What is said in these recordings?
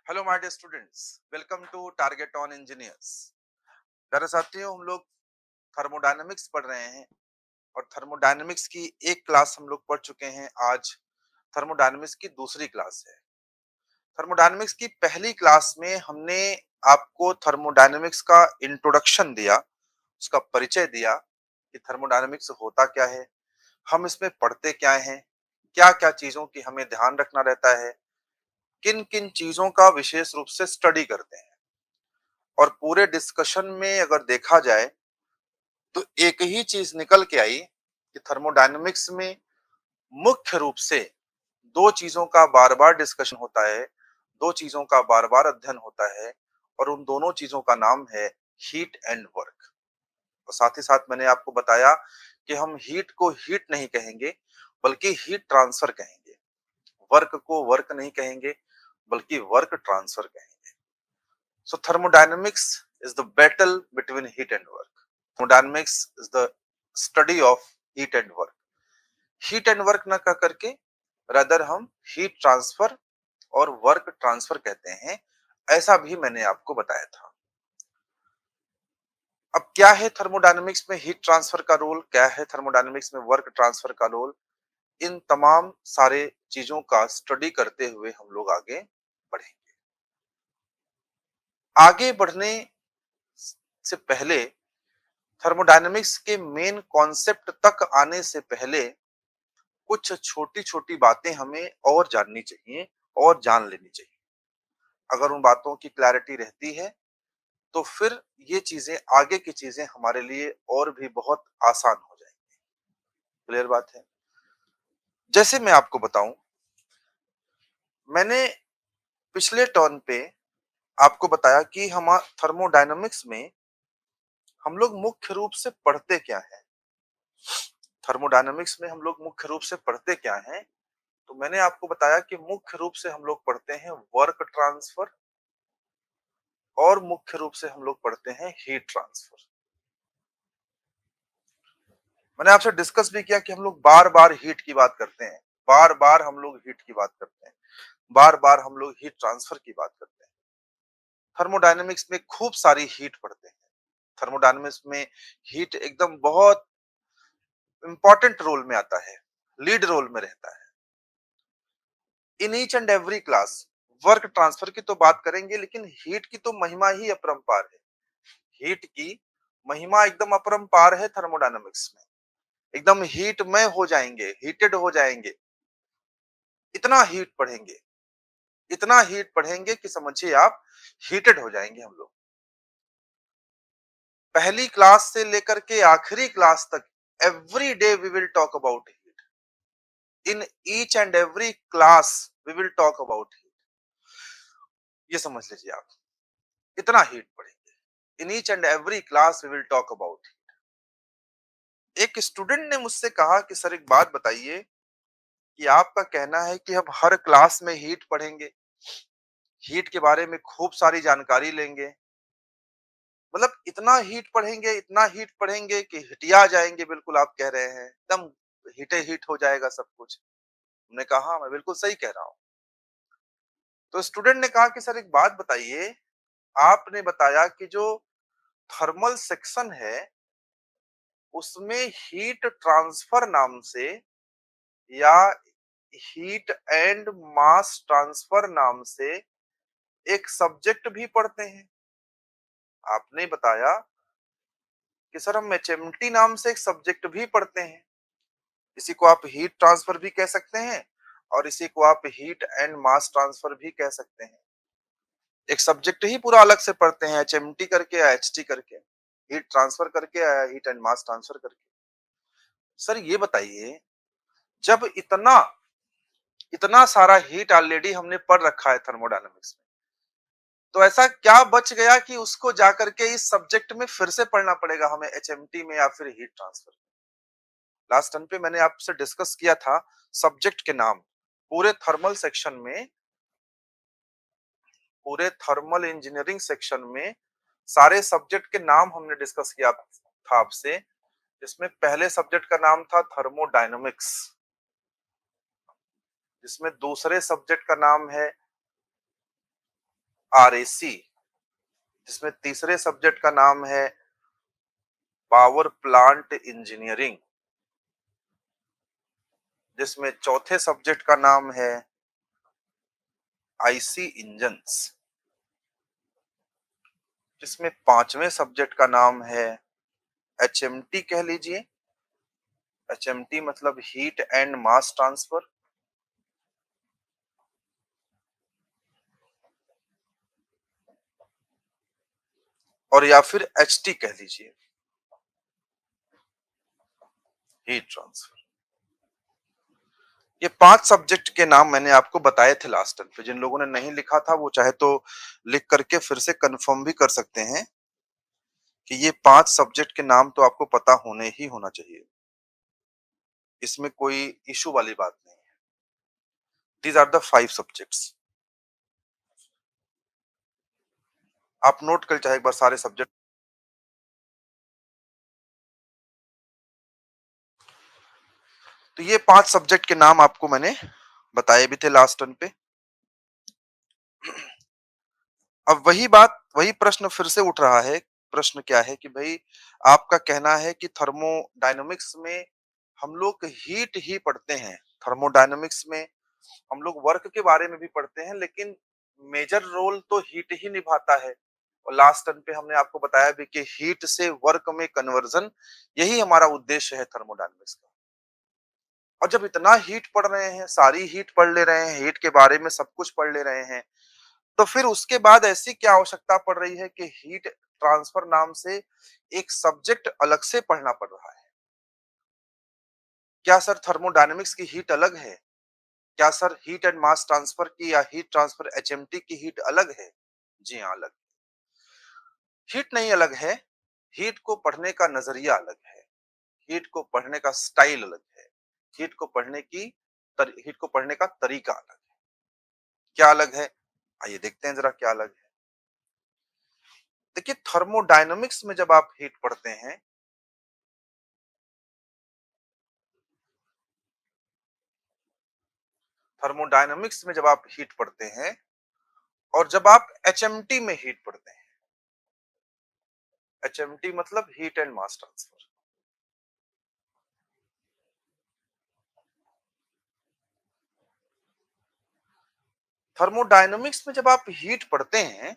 Hello my dear students, welcome to target on engineers. प्यारे साथियों, हम लोग थर्मोडायनेमिक्स पढ़ रहे हैं और थर्मोडायनेमिक्स की एक क्लास हम लोग पढ़ चुके हैं। आज थर्मोडायनेमिक्स की दूसरी क्लास है। थर्मोडायनेमिक्स की पहली क्लास में हमने आपको थर्मोडायनेमिक्स का इंट्रोडक्शन दिया, उसका परिचय दिया कि थर्मोडायनेमिक्स होता क्या है, हम इसमें पढ़ते क्या हैं, क्या क्या चीजों की हमें ध्यान रखना रहता है, किन किन चीजों का विशेष रूप से स्टडी करते हैं। और पूरे डिस्कशन में अगर देखा जाए तो एक ही चीज निकल के आई कि थर्मोडायनेमिक्स में मुख्य रूप से दो चीजों का बार बार डिस्कशन होता है, दो चीजों का बार बार अध्ययन होता है, और उन दोनों चीजों का नाम है हीट एंड वर्क। और साथ ही साथ मैंने आपको बताया कि हम हीट को हीट नहीं कहेंगे बल्कि हीट ट्रांसफर कहेंगे, वर्क को वर्क नहीं कहेंगे बल्कि वर्क ट्रांसफर कहेंगे। So thermodynamics is the battle between heat and work. Thermodynamics is the study of heat and work. Heat and work न कह करके rather हम heat transfer और work transfer कहते हैं, ऐसा भी मैंने आपको बताया था। अब क्या है थर्मोडायनेमिक्स में हीट ट्रांसफर का रोल, क्या है थर्मोडायनेमिक्स में वर्क ट्रांसफर का रोल, इन तमाम सारे चीजों का स्टडी करते हुए हम लोग आगे बढ़ेंगे। आगे बढ़ने से पहले, थर्मोडायनेमिक्स के मेन कॉन्सेप्ट तक आने से पहले कुछ छोटी छोटी बातें हमें और जाननी चाहिए और जान लेनी चाहिए। अगर उन बातों की क्लैरिटी रहती है तो फिर ये चीजें, आगे की चीजें हमारे लिए और भी बहुत आसान हो जाएंगी। क्लियर बात है? जैसे मैं आपको बताऊं, मैंने पिछले टर्न पे आपको बताया कि हम थर्मोडायनेमिक्स में हम लोग मुख्य रूप से पढ़ते क्या है। थर्मोडायनेमिक्स में हम लोग मुख्य रूप से पढ़ते क्या है, तो मैंने आपको बताया कि मुख्य रूप से हम लोग पढ़ते हैं वर्क ट्रांसफर और मुख्य रूप से हम लोग पढ़ते हैं हीट ट्रांसफर। मैंने आपसे डिस्कस भी किया कि हम लोग बार बार हीट की बात करते हैं, बार बार हम लोग हीट की बात करते हैं, बार बार हम लोग हीट ट्रांसफर की बात करते हैं। थर्मोडायनेमिक्स में खूब सारी हीट पढ़ते हैं। थर्मोडायनेमिक्स में हीट एकदम बहुत इंपॉर्टेंट रोल में आता है, लीड रोल में रहता है। इन each and every class work transfer की तो बात करेंगे, लेकिन हीट की तो महिमा ही अपरंपार है। हीट की महिमा एकदम अपरंपार है थर्मोडायनामिक्स में। एकदम हीट में हो जाएंगे, हीटेड हो जाएंगे। इतना हीट पढ़ेंगे, इतना हीट पढ़ेंगे कि समझिए आप, हीटेड हो जाएंगे हम लोग। पहली क्लास से लेकर के आखिरी क्लास तक every day we will talk about heat. In each and every class we will talk about heat. ये समझ लीजिए आप, इतना हीट पढ़ेंगे। In each and every class we will talk about. एक स्टूडेंट ने मुझसे कहा कि सर एक बात बताइए कि आपका कहना है कि हम हर क्लास में हीट पढ़ेंगे, हीट के बारे में खूब सारी जानकारी लेंगे, मतलब इतना हीट पढ़ेंगे, इतना हीट पढ़ेंगे कि हिटिया जाएंगे, बिल्कुल आप कह रहे हैं एकदम हीटे हीट हो जाएगा सब कुछ। हमने कहा हाँ, मैं बिल्कुल सही कह रहा हूँ। तो स्टूडेंट ने कहा कि सर एक बात बताइए, आपने बताया कि जो थर्मल सेक्शन है उसमें हीट ट्रांसफर नाम से या हीट एंड मास ट्रांसफर नाम से एक सब्जेक्ट भी पढ़ते हैं। आपने बताया कि सर हम एचएमटी नाम से एक सब्जेक्ट भी पढ़ते हैं। इसी को आप हीट ट्रांसफर भी कह सकते हैं और इसी को आप हीट एंड मास ट्रांसफर भी कह सकते हैं। एक सब्जेक्ट ही पूरा अलग से पढ़ते हैं, एचएमटी करके या एचटी करके, हीट ट्रांसफर करके या हीट एंड मास ट्रांसफर करके। सर ये बताइए, जब इतना इतना सारा हीट ऑलरेडी हमने पढ़ रखा है थर्मोडायनामिक्स में, तो ऐसा क्या बच गया कि उसको जाकर के इस सब्जेक्ट में फिर से पढ़ना पड़ेगा हमें, एचएमटी में या फिर हीट ट्रांसफर। लास्ट टर्न पे मैंने आपसे डिस्कस किया था सब्जेक्ट के नाम। पूरे थर्मल सेक्शन में, पूरे थर्मल इंजीनियरिंग सेक्शन में सारे सब्जेक्ट के नाम हमने डिस्कस किया था आपसे, जिसमें पहले सब्जेक्ट का नाम था थर्मोडायनामिक्स, जिसमें दूसरे सब्जेक्ट का नाम है RAC, जिसमें तीसरे सब्जेक्ट का नाम है पावर प्लांट इंजीनियरिंग, जिसमें चौथे सब्जेक्ट का नाम है IC इंजन्स, जिसमें पांचवें सब्जेक्ट का नाम है HMT कह लीजिए। HMT मतलब हीट एंड मास ट्रांसफर। और या फिर HT कह लीजिए, हीट ट्रांसफर। ये पांच सब्जेक्ट के नाम मैंने आपको बताए थे लास्ट टाइम पे। जिन लोगों ने नहीं लिखा था वो चाहे तो लिख करके फिर से कंफर्म भी कर सकते हैं कि ये पांच सब्जेक्ट के नाम तो आपको पता होने ही होना चाहिए। इसमें कोई इशू वाली बात नहीं है। These are the 5 subjects. आप नोट कर चाहे एक बार सारे सब्जेक्ट। तो ये पांच सब्जेक्ट के नाम आपको मैंने बताए भी थे लास्ट टर्न पे। अब वही बात, वही प्रश्न फिर से उठ रहा है। प्रश्न क्या है कि भाई आपका कहना है कि थर्मोडायनामिक्स में हम लोग हीट ही पढ़ते हैं। थर्मोडायनामिक्स में हम लोग वर्क के बारे में भी पढ़ते हैं, लेकिन मेजर रोल तो हीट ही निभाता है। और लास्ट टर्न पे हमने आपको बताया भी कि हीट से वर्क में कन्वर्जन, यही हमारा उद्देश्य है थर्मोडायनामिक्स का। और जब इतना हीट पढ़ रहे हैं, सारी हीट पढ़ ले रहे हैं, हीट के बारे में सब कुछ पढ़ ले रहे हैं, तो फिर उसके बाद ऐसी क्या आवश्यकता पड़ रही है कि हीट ट्रांसफर नाम से एक सब्जेक्ट अलग से पढ़ना पड़ रहा है? क्या सर थर्मोडायनेमिक्स की हीट अलग है? क्या sir heat and mass transfer की या हीट ट्रांसफर HMT की हीट अलग है? जी हाँ, अलग। हीट नहीं अलग है, हीट को पढ़ने का नजरिया अलग है, हीट को पढ़ने का स्टाइल अलग है, हीट को पढ़ने की हीट को पढ़ने का तरीका अलग है। क्या अलग है? आइए देखते हैं जरा क्या अलग है। देखिए थर्मोडायनामिक्स में जब आप हीट पढ़ते हैं, थर्मोडायनामिक्स में जब आप हीट पढ़ते हैं और जब आप HMT में हीट पढ़ते हैं, HMT मतलब heat and mass transfer. Thermodynamics में जब आप हीट पढ़ते हैं,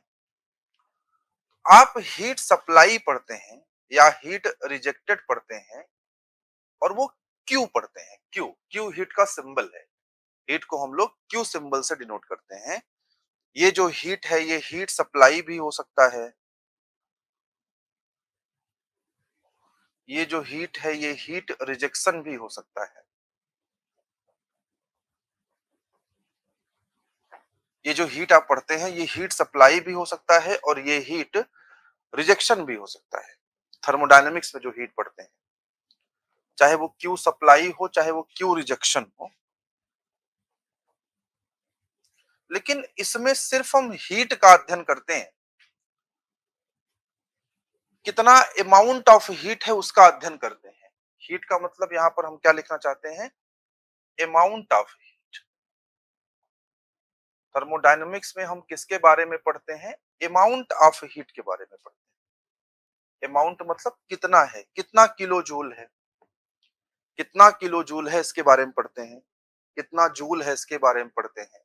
आप हीट सप्लाई पढ़ते हैं या हीट रिजेक्टेड पढ़ते हैं। और वो क्यू पढ़ते हैं, क्यू, क्यू हीट का सिंबल है। हीट को हम लोग क्यू सिंबल से डिनोट करते हैं। ये जो हीट है ये हीट सप्लाई भी हो सकता है, ये जो हीट है ये हीट रिजेक्शन भी हो सकता है। ये जो हीट आप पढ़ते हैं ये हीट सप्लाई भी हो सकता है और ये हीट रिजेक्शन भी हो सकता है। थर्मोडायनेमिक्स में जो हीट पढ़ते हैं, चाहे वो क्यू सप्लाई हो चाहे वो क्यू रिजेक्शन हो, लेकिन इसमें सिर्फ हम हीट का अध्ययन करते हैं। कितना अमाउंट ऑफ हीट है उसका अध्ययन करते हैं। हीट का मतलब यहां पर हम क्या लिखना चाहते हैं? Amount of heat. थर्मोडायनेमिक्स में हम किसके बारे में पढ़ते हैं? अमाउंट ऑफ हीट के बारे में पढ़ते हैं। अमाउंट मतलब कितना है, कितना किलो जूल है, कितना किलो जूल है इसके बारे में पढ़ते हैं, कितना जूल है इसके बारे में पढ़ते हैं।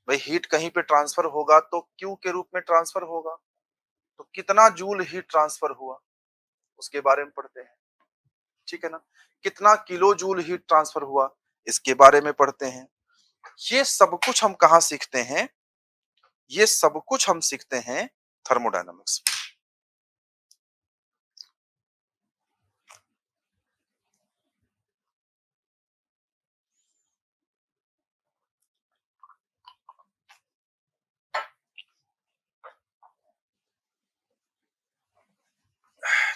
भाई हीट कहीं पे ट्रांसफर होगा तो क्यू के रूप में ट्रांसफर होगा, तो कितना जूल हीट ट्रांसफर हुआ उसके बारे में पढ़ते हैं। ठीक है ना? कितना किलो जूल हीट ट्रांसफर हुआ इसके बारे में पढ़ते हैं। ये सब कुछ हम कहाँ सीखते हैं? ये सब कुछ हम सीखते हैं थर्मोडायनामिक्स में।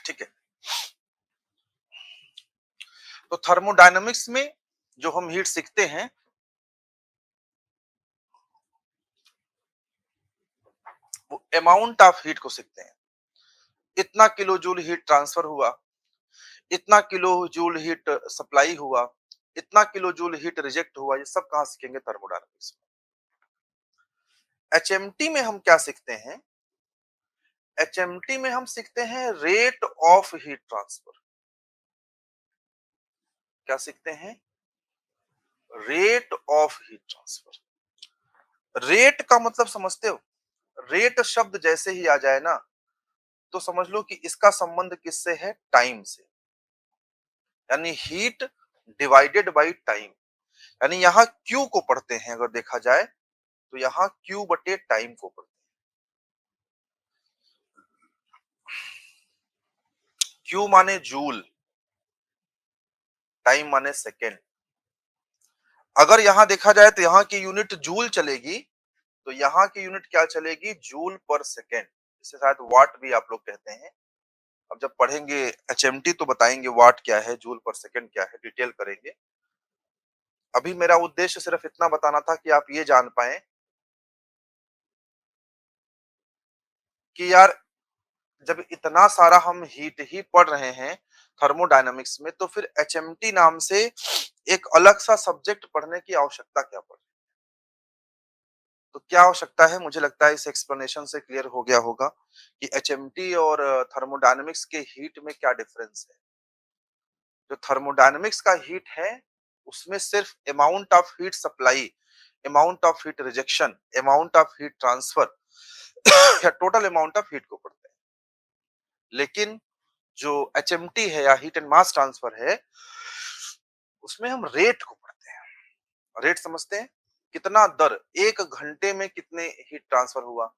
ठीक है, तो थर्मोडायनामिक्स में जो हम हीट सीखते हैं वो अमाउंट ऑफ हीट को सीखते हैं। इतना किलो जूल हीट ट्रांसफर हुआ, इतना किलो जूल हीट सप्लाई हुआ, इतना किलो जूल हीट रिजेक्ट हुआ, ये सब कहां सीखेंगे? थर्मोडायनामिक्स में। एचएमटी में हम क्या सीखते हैं? एचएमटी में हम सीखते हैं रेट ऑफ हीट ट्रांसफर। क्या सीखते हैं? Rate of heat transfer. Rate का मतलब समझते हो? रेट शब्द जैसे ही आ जाए ना, तो समझ लो कि इसका संबंध किससे है? टाइम से। यानी हीट डिवाइडेड बाई टाइम। यानी यहाँ क्यू को पढ़ते हैं, अगर देखा जाए तो यहाँ क्यू बटे टाइम को पढ़ते हैं। क्यू माने जूल, टाइम माने सेकेंड। अगर यहां देखा जाए तो यहाँ की यूनिट जूल चलेगी, तो यहाँ की यूनिट क्या चलेगी? जूल पर सेकेंड। इसे शायद वाट भी आप लोग कहते हैं। अब जब पढ़ेंगे एचएमटी तो बताएंगे वाट क्या है, जूल पर सेकेंड क्या है, डिटेल करेंगे। अभी मेरा उद्देश्य सिर्फ इतना बताना था कि आप ये जान पाए कि यार जब इतना सारा हम हीट ही पढ़ रहे हैं थर्मोडायनामिक्स में, तो फिर एचएमटी नाम से एक अलग सा सब्जेक्ट पढ़ने की आवश्यकता क्या पड़? तो क्या आवश्यकता है? मुझे लगता है इस एक्सप्लेनेशन से क्लियर हो गया होगा कि एचएमटी और थर्मोडायनामिक्स के हीट में क्या डिफरेंस है। जो थर्मोडायनामिक्स का हीट है, उसमें सिर्फ amount of heat supply, amount of heat rejection, amount of heat transfer या टोटल अमाउंट ऑफ हीट को पढ़ते हैं। लेकिन जो एचएमटी है या हीट एंड मास ट्रांसफर है, उसमें हम रेट को पढ़ते हैं। रेट समझते हैं? कितना दर, एक घंटे में कितने हीट ट्रांसफर हुआ,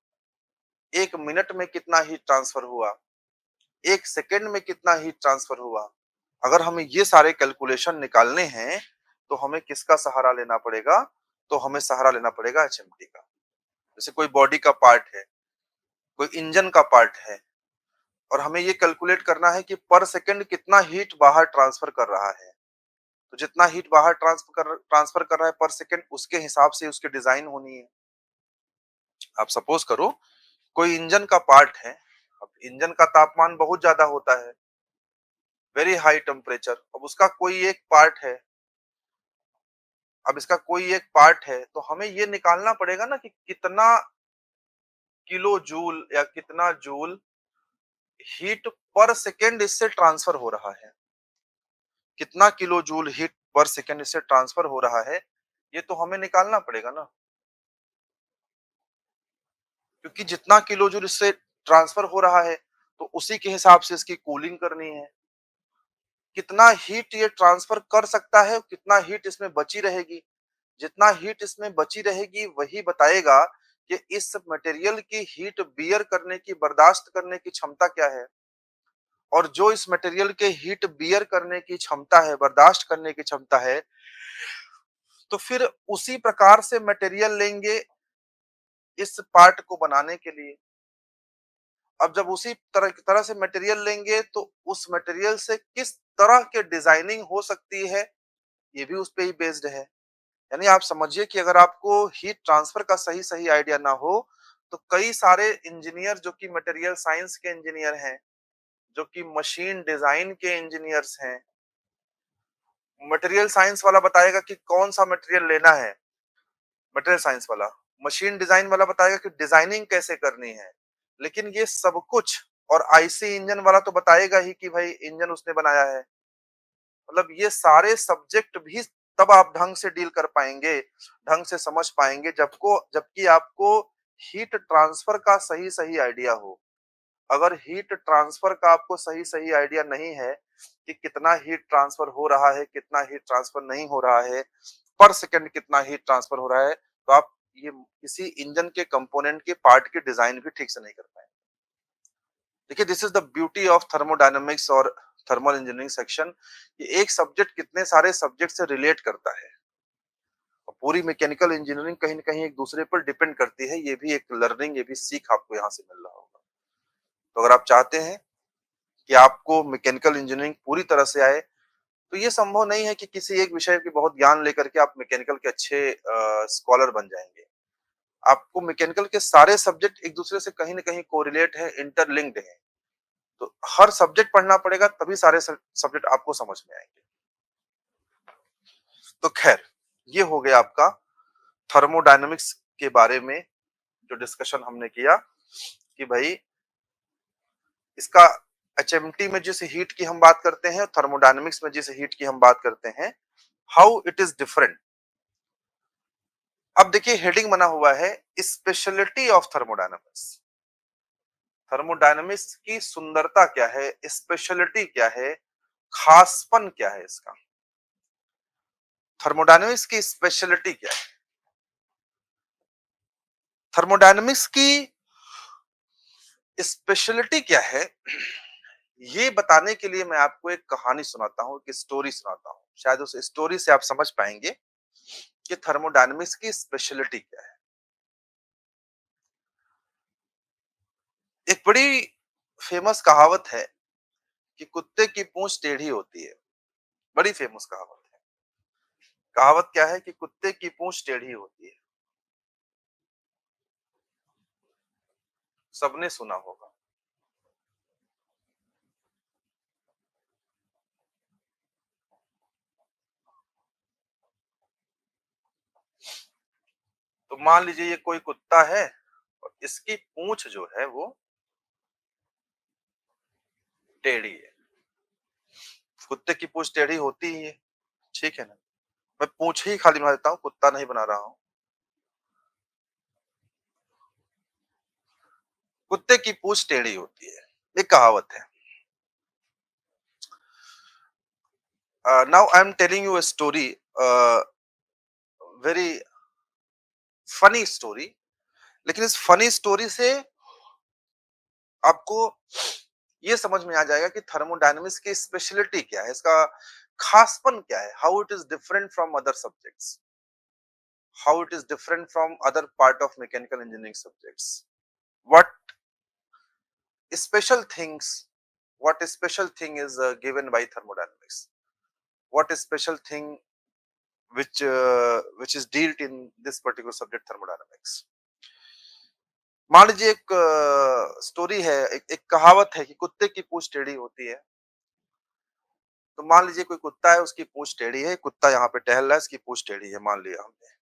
एक मिनट में कितना हीट ट्रांसफर हुआ, एक सेकेंड में कितना हीट ट्रांसफर हुआ। अगर हमें ये सारे कैलकुलेशन निकालने हैं तो हमें किसका सहारा लेना पड़ेगा? तो हमें सहारा लेना पड़ेगा एचएमटी का। जैसे कोई बॉडी का पार्ट है, कोई इंजन का पार्ट है, और हमें ये कैलकुलेट करना है कि पर सेकंड कितना हीट बाहर ट्रांसफर कर रहा है। तो जितना हीट बाहर ट्रांसफर कर रहा है पर सेकंड, उसके हिसाब से उसकी डिजाइन होनी है। आप सपोज करो कोई इंजन का पार्ट है। अब इंजन का तापमान बहुत ज्यादा होता है, वेरी हाई टेम्परेचर। अब उसका कोई एक पार्ट है, अब इसका कोई एक पार्ट है, तो हमें ये निकालना पड़ेगा ना कि कितना किलो जूल या कितना जूल हीट पर सेकेंड इससे ट्रांसफर हो रहा है। कितना किलो जूल हीट पर सेकेंड इससे ट्रांसफर हो रहा है, ये तो हमें निकालना पड़ेगा ना। क्योंकि जितना किलो जूल इससे ट्रांसफर हो रहा है, तो उसी के हिसाब से इसकी कूलिंग करनी है। कितना हीट ये ट्रांसफर कर सकता है, कितना हीट इसमें बची रहेगी। जितना हीट इसमें बची रहेगी वही बताएगा कि इस मटेरियल की हीट बियर करने की, बर्दाश्त करने की क्षमता क्या है। और जो इस मटेरियल के हीट बियर करने की क्षमता है, बर्दाश्त करने की क्षमता है, तो फिर उसी प्रकार से मटेरियल लेंगे इस पार्ट को बनाने के लिए। अब जब उसी तरह से मटेरियल लेंगे, तो उस मटेरियल से किस तरह के डिजाइनिंग हो सकती है, ये भी उस पे ही बेस्ड है। यानी आप समझिए कि अगर आपको हीट ट्रांसफर का सही सही आइडिया ना हो, तो कई सारे इंजीनियर जो कि मटेरियल साइंस के इंजीनियर हैं, जो कि मशीन डिजाइन के इंजीनियर्स हैं, मटेरियल साइंस वाला बताएगा कि कौन सा मटेरियल लेना है, मटेरियल साइंस वाला। मशीन डिजाइन वाला बताएगा कि डिजाइनिंग कैसे करनी है। लेकिन ये सब कुछ, और आईसी इंजन वाला तो बताएगा ही कि भाई इंजन उसने बनाया है। मतलब ये सारे सब्जेक्ट भी तब आप ढंग से डील कर पाएंगे, ढंग से समझ पाएंगे, जबकि आपको हीट ट्रांसफर का सही सही आइडिया हो। अगर हीट ट्रांसफर का आपको सही सही आइडिया नहीं है कि कितना हीट ट्रांसफर हो रहा है, कितना हीट ट्रांसफर नहीं हो रहा है, पर सेकंड कितना हीट ट्रांसफर हो रहा है, तो आप ये किसी इंजन के कंपोनेंट के पार्ट की डिजाइन भी ठीक से नहीं कर पाएंगे। देखिए, this is the beauty of thermodynamics और थर्मल इंजीनियरिंग सेक्शन, कि एक सब्जेक्ट कितने सारे सब्जेक्ट से रिलेट करता है। और पूरी मैकेनिकल इंजीनियरिंग कहीं ना कहीं एक दूसरे पर डिपेंड करती है। ये भी एक लर्निंग, ये भी सीख आपको यहाँ से मिल रहा होगा। तो अगर आप चाहते हैं कि आपको मैकेनिकल इंजीनियरिंग पूरी तरह से आए, तो ये संभव नहीं है कि किसी एक विषय के बहुत ज्ञान लेकर के आप मैकेनिकल के अच्छे स्कॉलर बन जाएंगे। आपको मैकेनिकल के सारे सब्जेक्ट एक दूसरे से कहीं ना कहीं कोरिलेट है, इंटरलिंक्ड है। तो हर सब्जेक्ट पढ़ना पड़ेगा, तभी सारे सब्जेक्ट आपको समझ में आएंगे। तो खैर, ये हो गया आपका थर्मोडायनेमिक्स के बारे में जो डिस्कशन हमने किया कि भाई इसका एचएमटी में जिस हीट की हम बात करते हैं, थर्मोडायनेमिक्स में जिस हीट की हम बात करते हैं, हाउ इट इज डिफरेंट। अब देखिए हेडिंग बना हुआ है स्पेशलिटी ऑफ थर्मोडायनेमिक्स। थर्मोडायनेमिक्स की सुंदरता क्या है, स्पेशलिटी क्या है, खासपन क्या है इसका। थर्मोडायनेमिक्स की स्पेशलिटी क्या है? थर्मोडायनेमिक्स की स्पेशलिटी क्या है, ये बताने के लिए मैं आपको एक कहानी सुनाता हूं, एक स्टोरी सुनाता हूं। शायद उस स्टोरी से आप समझ पाएंगे कि थर्मोडायनेमिक्स की स्पेशलिटी क्या है। एक बड़ी फेमस कहावत है कि कुत्ते की पूंछ टेढ़ी होती है। बड़ी फेमस कहावत है। कहावत क्या है कि कुत्ते की पूंछ टेढ़ी होती है। सबने सुना होगा। तो मान लीजिए ये कोई कुत्ता है और इसकी पूंछ जो है वो टेढ़ी है। कुत्ते की पूंछ टेढ़ी होती ही है, ठीक है ना। मैं पूंछ ही खाली बना देता हूँ, कुत्ता नहीं बना रहा हूँ। कुत्ते की पूंछ टेढ़ी होती है, ये कहावत है। Now I am telling you a story, very funny story. लेकिन इस फनी स्टोरी से आपको ये समझ में आ जाएगा कि थर्मोडायनेमिक्स की स्पेशलिटी क्या है, इसका खासपन क्या है, how it is different from other subjects, how it is different from other part of mechanical engineering subjects, what special things, what special thing is given by thermodynamics, what special thing which is dealt in this particular subject thermodynamics। मान लीजिए एक story है, एक कहावत है कि कुत्ते की पूंछ टेढ़ी होती है। तो मान लीजिए कोई कुत्ता है, उसकी पूंछ टेढ़ी है, कुत्ता यहाँ पे टहल रहा है, इसकी पूंछ टेढ़ी है, मान लिया हमने।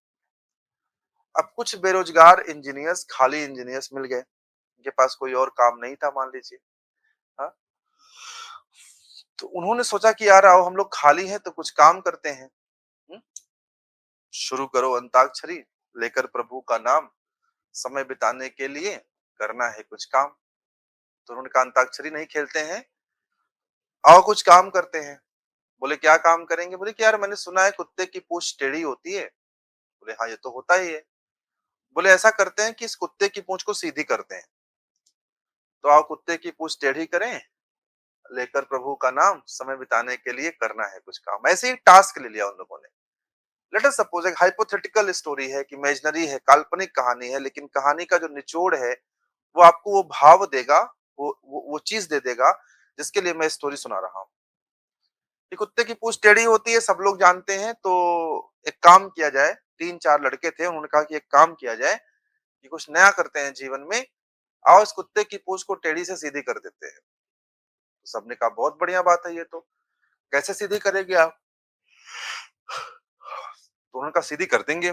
अब कुछ बेरोजगार इंजीनियर्स, खाली इंजीनियर्स मिल गए, इनके पास कोई और काम नहीं था मान लीजिए। हाँ, तो उन्होंने सोचा कि यार आओ हम लोग खाली हैं तो कुछ काम करते हैं। हम्म, शुरू करो अंताक्षरी, लेकर प्रभु का नाम, समय बिताने के लिए करना है कुछ काम। तो उन्होंने कहा अंताक्षरी नहीं खेलते हैं, आओ कुछ काम करते हैं। बोले क्या काम करेंगे? बोले कि यार मैंने सुना है कुत्ते की पूंछ टेढ़ी होती है। बोले हाँ ये तो होता ही है। बोले ऐसा करते हैं कि इस कुत्ते की पूंछ को सीधी करते हैं। तो आओ कुत्ते की पूंछ टेढ़ी करें, लेकर प्रभु का नाम, समय बिताने के लिए करना है कुछ काम। ऐसे ही टास्क ले लिया उन लोगों ने। लेट अस सपोज एक हाइपोथेटिकल स्टोरी है कि इमेजिनरी है, काल्पनिक कहानी है, लेकिन कहानी का जो निचोड़ है वो आपको वो भाव देगा, वो चीज दे देगा जिसके लिए मैं स्टोरी सुना रहा हूँ। कि कुत्ते की पूंछ टेढ़ी होती है, सब लोग जानते हैं। तो एक काम किया जाए, तीन चार लड़के थे, उन्होंने कहा कि एक काम किया जाए कि कुछ नया करते हैं जीवन में, आओ इस कुत्ते की पूंछ को टेढ़ी से सीधी कर देते हैं। तो सबने कहा बहुत बढ़िया बात है ये तो, कैसे सीधी करेंगे आप? तो उन्होंने कहा सीधी कर देंगे।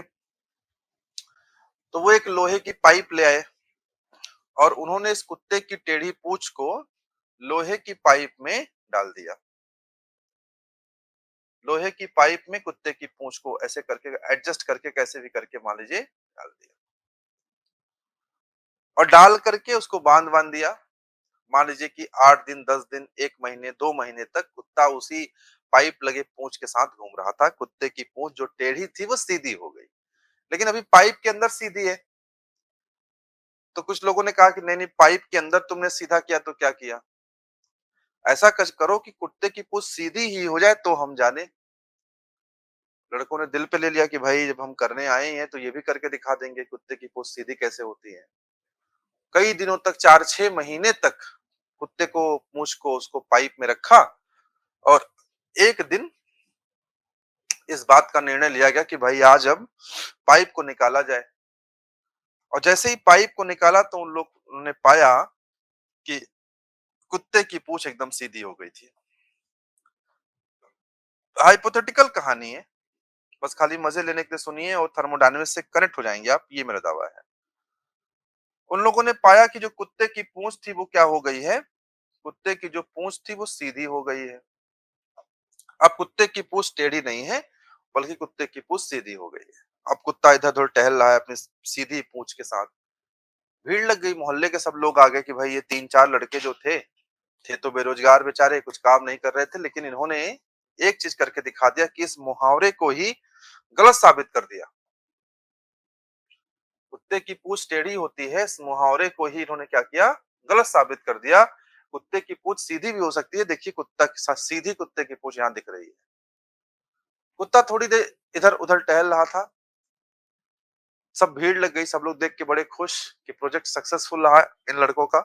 तो वो एक लोहे की पाइप ले आए और उन्होंने इस कुत्ते की टेढ़ी पूंछ को लोहे की पाइप में डाल दिया। लोहे की पाइप में कुत्ते की पूंछ को ऐसे करके एडजस्ट करके कैसे भी करके मान लीजिए डाल दिया और डाल करके उसको बांध बांध दिया। मान लीजिए कि 8 दिन, 10 दिन, 1 महीने, 2 महीने तक कुत्ता उसी पाइप लगे पूंछ के साथ घूम रहा था। कुत्ते की पूंछ जो टेढ़ी थी वो सीधी हो गई, लेकिन अभी पाइप के अंदर सीधी है। तो कुछ लोगों ने कहा कि नहीं नहीं, पाइप के अंदर तुमने सीधा किया तो क्या किया, ऐसा करो कि कुत्ते की पूंछ सीधी ही हो जाए तो हम जाने। लड़कों ने दिल पे ले लिया कि भाई जब हम करने आए हैं तो ये भी करके दिखा देंगे कुत्ते की पूंछ सीधी कैसे होती है। कई दिनों तक, 4-6 महीने तक कुत्ते को पूंछ को उसको पाइप में रखा और एक दिन इस बात का निर्णय लिया गया कि भाई आज अब पाइप को निकाला जाए। और जैसे ही पाइप को निकाला तो उन लोग ने पाया कि कुत्ते की पूंछ एकदम सीधी हो गई थी। हाइपोथेटिकल कहानी है, बस खाली मजे लेने के लिए सुनिए और थर्मोडायनेमिक्स से कनेक्ट हो जाएंगे आप, ये मेरा दावा है। उन लोगों ने पाया कि जो कुत्ते की पूंछ थी वो क्या हो गई है, कुत्ते की जो पूंछ थी वो सीधी हो गई है। अब कुत्ते की पूंछ टेढ़ी नहीं है, बल्कि कुत्ते की पूंछ सीधी हो गई है। अब कुत्ता इधर उधर टहल रहा है अपनी सीधी पूंछ के साथ। भीड़ लग गई, मोहल्ले के सब लोग आ गए कि भाई ये तीन चार लड़के जो थे तो बेरोजगार बेचारे, कुछ काम नहीं कर रहे थे, लेकिन इन्होंने एक चीज करके दिखा दिया कि इस मुहावरे को ही गलत साबित कर दिया। कुत्ते की पूंछ टेढ़ी होती है, इस मुहावरे को ही इन्होंने क्या किया, गलत साबित कर दिया। कुत्ते की पूंछ सीधी भी हो सकती है, देखिए कुत्ता के साथ सीधी कुत्ते की पूंछ यहाँ दिख रही है। कुत्ता थोड़ी देर इधर उधर टहल रहा था, सब भीड़ लग गई, सब लोग देख के बड़े खुश कि प्रोजेक्ट सक्सेसफुल रहा इन लड़कों का।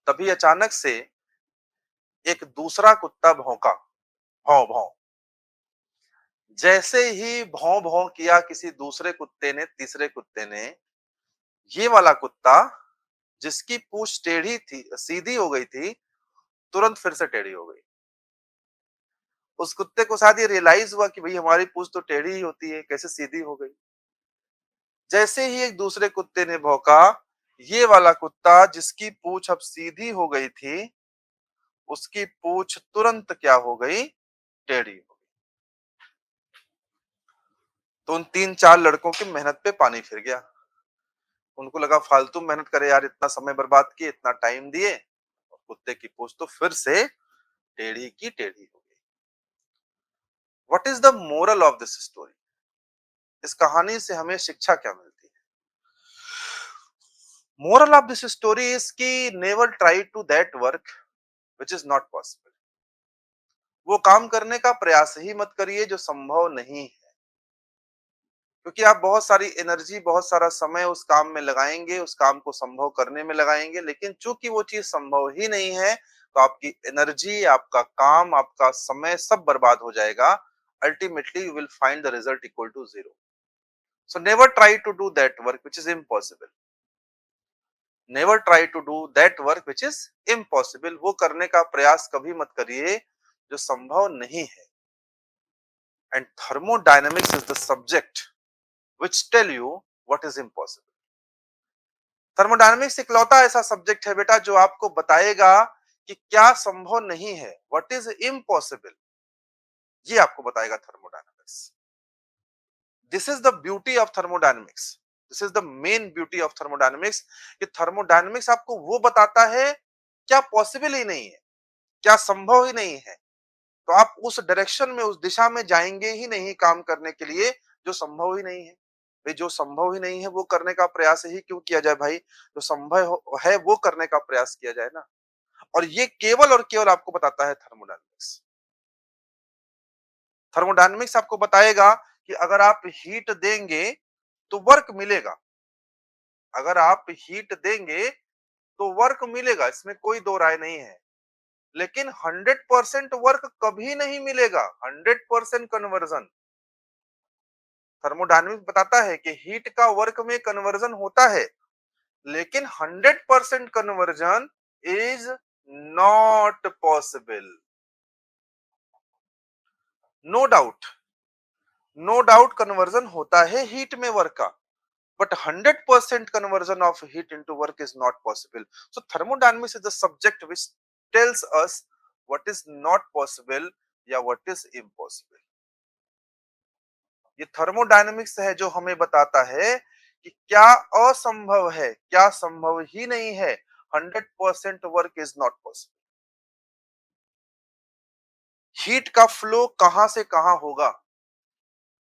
तभी अचानक से एक दूसरा कुत्ता भौंका, भौं भौं। जैसे ही भौं भौं किया किसी दूसरे कुत्ते ने, तीसरे कुत्ते ने, ये वाला कुत्ता जिसकी पूंछ टेढ़ी थी, सीधी हो गई थी, तुरंत फिर से टेढ़ी हो गई। उस कुत्ते को शायद ये रियलाइज हुआ कि भाई हमारी पूंछ तो टेढ़ी ही होती है, कैसे सीधी हो गई। जैसे ही एक दूसरे कुत्ते ने भौंका, ये वाला कुत्ता जिसकी पूंछ अब सीधी हो गई थी, उसकी पूंछ तुरंत क्या हो गई, टेढ़ी हो गई। तो उन तीन चार लड़कों की मेहनत पे पानी फिर गया। उनको लगा फालतू मेहनत करे यार, इतना समय बर्बाद किए, इतना टाइम दिए, और कुत्ते की पूंछ तो फिर से टेढ़ी की टेढ़ी हो गई। What is the moral of this story? इस कहानी से हमें शिक्षा क्या मिलती है? Moral of this story is कि never try to that work which is not possible. वो काम करने का प्रयास ही मत करिए जो संभव नहीं है, क्योंकि आप बहुत सारी एनर्जी, बहुत सारा समय उस काम में लगाएंगे, उस काम को संभव करने में लगाएंगे, लेकिन चूंकि वो चीज संभव ही नहीं है, तो आपकी एनर्जी, आपका काम, आपका समय सब बर्बाद हो जाएगा। Ultimately you will find the result equal to zero. So never try to do that work which is impossible. Never try to do that work which is impossible. वो करने का प्रयास कभी मत करिए जो संभव नहीं है। And thermodynamics is the subject which tell you what is impossible. Thermodynamics इकलौता ऐसा सब्जेक्ट है बेटा जो आपको बताएगा कि क्या संभव नहीं है, व्हाट इज इम्पॉसिबल, ये आपको बताएगा thermodynamics. This is the beauty of thermodynamics, this is the main beauty of thermodynamics, कि थर्मोडायनेमिक्स आपको वो बताता है क्या पॉसिबल ही नहीं है, क्या संभव ही नहीं है, तो आप उस डायरेक्शन में, उस दिशा में जाएंगे ही नहीं काम करने के लिए जो संभव ही नहीं है। भाई जो संभव ही नहीं है वो करने का प्रयास ही क्यों किया जाए भाई, जो है वो करने का प्रयास किया जाए ना। और ये केवल और केवल आपको बताता है थर्मोडायनेमिक्स। थर्मोडायनेमिक्स आपको बताएगा कि अगर आप हीट देंगे तो वर्क मिलेगा, अगर आप हीट देंगे तो वर्क मिलेगा, इसमें कोई दो राय नहीं है। लेकिन 100% वर्क कभी नहीं मिलेगा, 100% कन्वर्जन। थर्मोडायनेमिक्स बताता है कि हीट का वर्क में कन्वर्जन होता है, लेकिन 100% conversion is not possible. No doubt, no doubt conversion होता है हीट में वर्क का, but 100% conversion of heat into work is not possible. So thermodynamics is the subject which tells us what is not possible या what is impossible. ये thermodynamics है जो हमें बताता है कि क्या असंभव है, क्या संभव ही नहीं है। 100% work is not possible. Heat का फ्लो कहां से कहां होगा,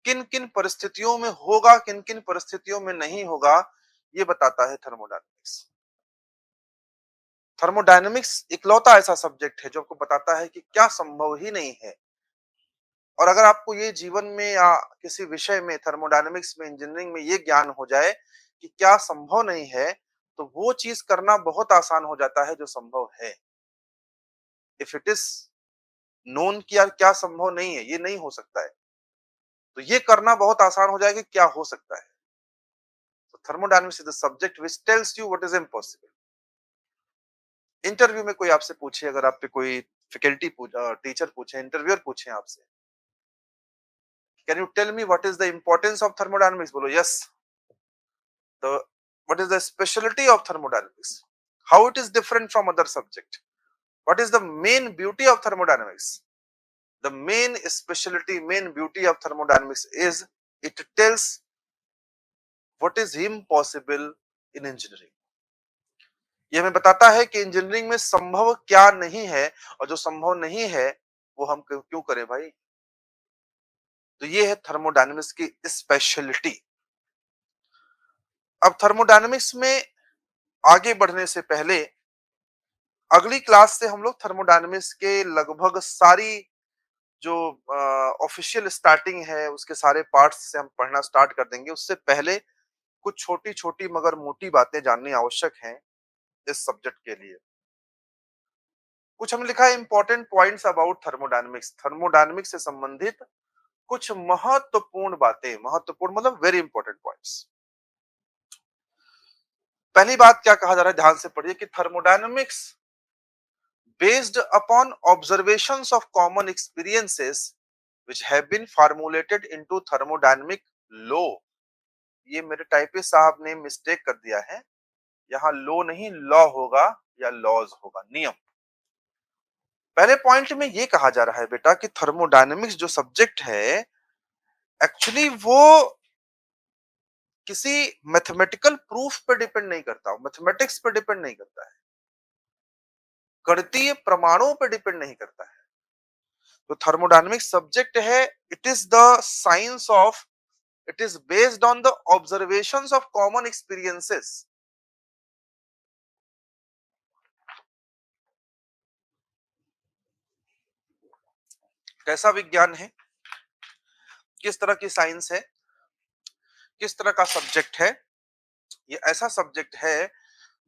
किन किन परिस्थितियों में होगा, किन किन परिस्थितियों में नहीं होगा, ये बताता है थर्मोडायनेमिक्स। थर्मोडायनेमिक्स इकलौता ऐसा सब्जेक्ट है जो आपको बताता है कि क्या संभव ही नहीं है। और अगर आपको ये जीवन में या किसी विषय में, थर्मोडायनेमिक्स में, इंजीनियरिंग में ये ज्ञान हो जाए कि क्या संभव नहीं है, तो वो चीज करना बहुत आसान हो जाता है जो संभव है। इफ इट इज नोन कि यार क्या संभव नहीं है, ये नहीं हो सकता है, तो ये करना बहुत आसान हो जाएगा कि क्या हो सकता है। तो thermodynamics is the subject which tells you what is impossible. Interview में कोई आपसे पूछे, अगर आप पे कोई फैकल्टी टीचर पूछे, इंटरव्यूअर पूछे आपसे, can you tell me what is the importance of thermodynamics, बोलो यस। तो What is the specialty of thermodynamics? How it is different from other subject? What is the main beauty of thermodynamics? The main specialty, main beauty of thermodynamics is it tells what is impossible in engineering. ये हमें बताता है कि engineering में संभव क्या नहीं है और जो संभव नहीं है वो हम क्यों करें भाई। तो ये है थर्मोडायनेमिक्स की स्पेशलिटी। अब थर्मोडायनेमिक्स में आगे बढ़ने से पहले अगली क्लास से हम लोग थर्मोडायनेमिक्स के लगभग सारी जो ऑफिशियल स्टार्टिंग है उसके सारे पार्ट्स से हम पढ़ना स्टार्ट कर देंगे। उससे पहले कुछ छोटी छोटी मगर मोटी बातें जाननी आवश्यक हैं इस सब्जेक्ट के लिए। कुछ हम लिखा है important points about thermodynamics. Thermodynamics से संबंधित कुछ महत्वपूर्ण बातें, महत्वपूर्ण मतलब वेरी इंपॉर्टेंट पॉइंट्स। पहली बात क्या कहा जा रहा है, ध्यान से पढ़िए कि thermodynamics based upon observations of common experiences which have been formulated into thermodynamic law। ये मेरे टाइपिस्ट साहब ने मिस्टेक कर दिया है, यहां लो नहीं लॉ होगा या लॉज होगा, नियम। पहले पॉइंट में ये कहा जा रहा है बेटा कि थर्मोडायनेमिक्स जो सब्जेक्ट है एक्चुअली वो किसी मैथमेटिकल प्रूफ पे डिपेंड नहीं करता, मैथमेटिक्स पे डिपेंड नहीं करता है, गणितीय प्रमाणों पे डिपेंड नहीं करता है। तो थर्मोडायनेमिक्स सब्जेक्ट है, it is the science of, it is based on the observations of common experiences. कैसा विज्ञान है, किस तरह की साइंस है, किस तरह का सब्जेक्ट है? ये ऐसा सब्जेक्ट है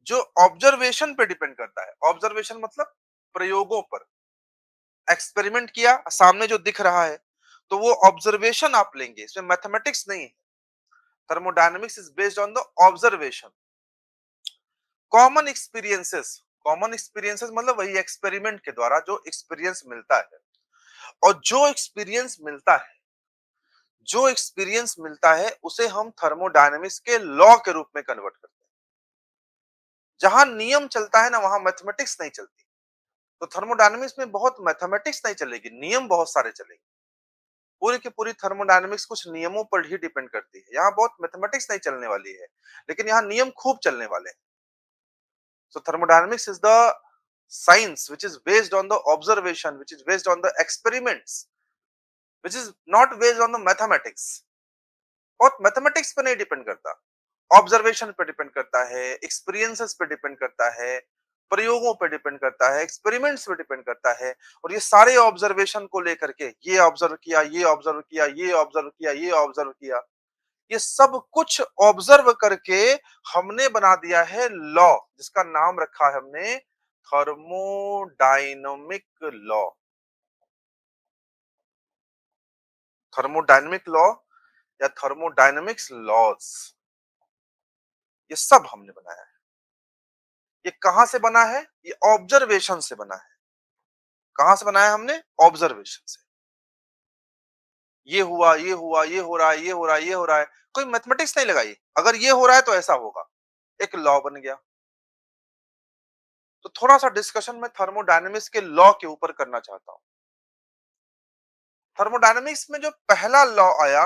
जो ऑब्जर्वेशन पे डिपेंड करता है। ऑब्जर्वेशन मतलब प्रयोगों पर, एक्सपेरिमेंट किया, सामने जो दिख रहा है तो वो ऑब्जर्वेशन आप लेंगे, इसमें मैथमेटिक्स नहीं है। Thermodynamics is based on the observation. Common experiences, common experiences मतलब वही एक्सपेरिमेंट के द्वारा जो एक्सपीरियंस मिलता है, और जो एक्सपीरियंस मिलता है, जो एक्सपीरियंस मिलता है उसे हम थर्मोडायनेमिक्स के लॉ के रूप में कन्वर्ट करते हैं। जहां नियम चलता है ना वहां मैथमेटिक्स नहीं चलती। तो थर्मोडायनेमिक्स में बहुत मैथमेटिक्स नहीं चलेगी, नियम बहुत सारे चलेंगे। पूरी की पूरी थर्मोडायनेमिक्स कुछ नियमों पर ही डिपेंड करती है, यहाँ बहुत मैथमेटिक्स नहीं चलने वाली है, लेकिन यहाँ नियम खूब चलने वाले हैं। So thermodynamics is the science which is based on the observation, which is based on the experiments, which is not based on the mathematics। और मैथमेटिक्स पे नहीं डिपेंड करता, ऑब्जर्वेशन पे डिपेंड करता है, एक्सपीरियंसेस पे डिपेंड करता है, प्रयोगों पे डिपेंड करता है, एक्सपेरिमेंट्स पे डिपेंड करता है। और ये सारे ऑब्जर्वेशन को लेकर के ये ऑब्जर्व किया, ये ऑब्जर्व किया, ये ऑब्जर्व किया, ये ऑब्जर्व किया, ये सब कुछ ऑब्जर्व करके हमने बना दिया है लॉ, जिसका नाम रखा है हमने थर्मोडायनामिक लॉ। थर्मोडायनामिक लॉ या थर्मोडायनामिक्स लॉज, ये सब हमने बनाया है। ये कहां से बना है? ये ऑब्जर्वेशन से बना है। कहां से बनाया हमने? ऑब्जर्वेशन से। ये हुआ, ये हुआ, ये हो रहा है, ये हो रहा है, ये हो रहा है, कोई मैथमेटिक्स नहीं लगाई। अगर ये हो रहा है तो ऐसा होगा, एक लॉ बन गया। तो थोड़ा सा डिस्कशन मैं थर्मोडायनेमिक्स के लॉ के ऊपर करना चाहता हूं। थर्मोडायनेमिक्स में जो पहला लॉ आया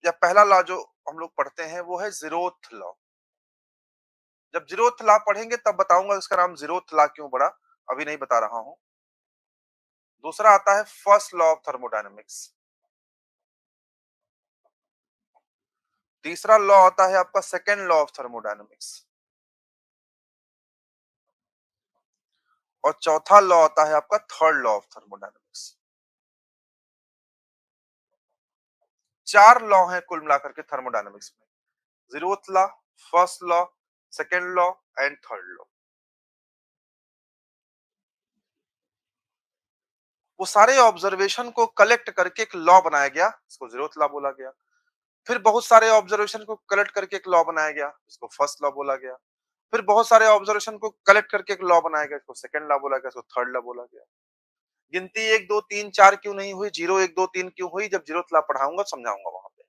या पहला लॉ जो हम लोग पढ़ते हैं वो है जीरोथ लॉ। जब जीरोथ लॉ पढ़ेंगे तब बताऊंगा इसका नाम जीरोथ लॉ क्यों पड़ा, अभी नहीं बता रहा हूं। दूसरा आता है फर्स्ट लॉ ऑफ थर्मोडायनेमिक्स। तीसरा लॉ आता है आपका सेकेंड लॉ ऑफ थर्मोडायनेमिक्स। और चौथा लॉ आता है आपका थर्ड लॉ ऑफ थर्मोडायनेमिक्स। चार लॉ हैं कुल मिलाकर के थर्मोडायनेमिक्स में, zeroth law, first law, second law and third law. वो सारे ऑब्जर्वेशन को कलेक्ट करके एक लॉ बनाया गया, इसको जीरोथ लॉ बोला गया। फिर बहुत सारे ऑब्जर्वेशन को कलेक्ट करके एक लॉ बनाया गया, इसको फर्स्ट लॉ बोला गया। फिर बहुत सारे ऑब्जर्वेशन को कलेक्ट करके एक लॉ बनाया गया, इसको सेकंड लॉ बोला गया, इसको थर्ड लॉ बोला गया। गिनती 1 2 3 4 क्यों नहीं हुई, 0 1 2 3 क्यों हुई, जब जीरोथ लॉ पढ़ाऊंगा समझाऊंगा वहां पे।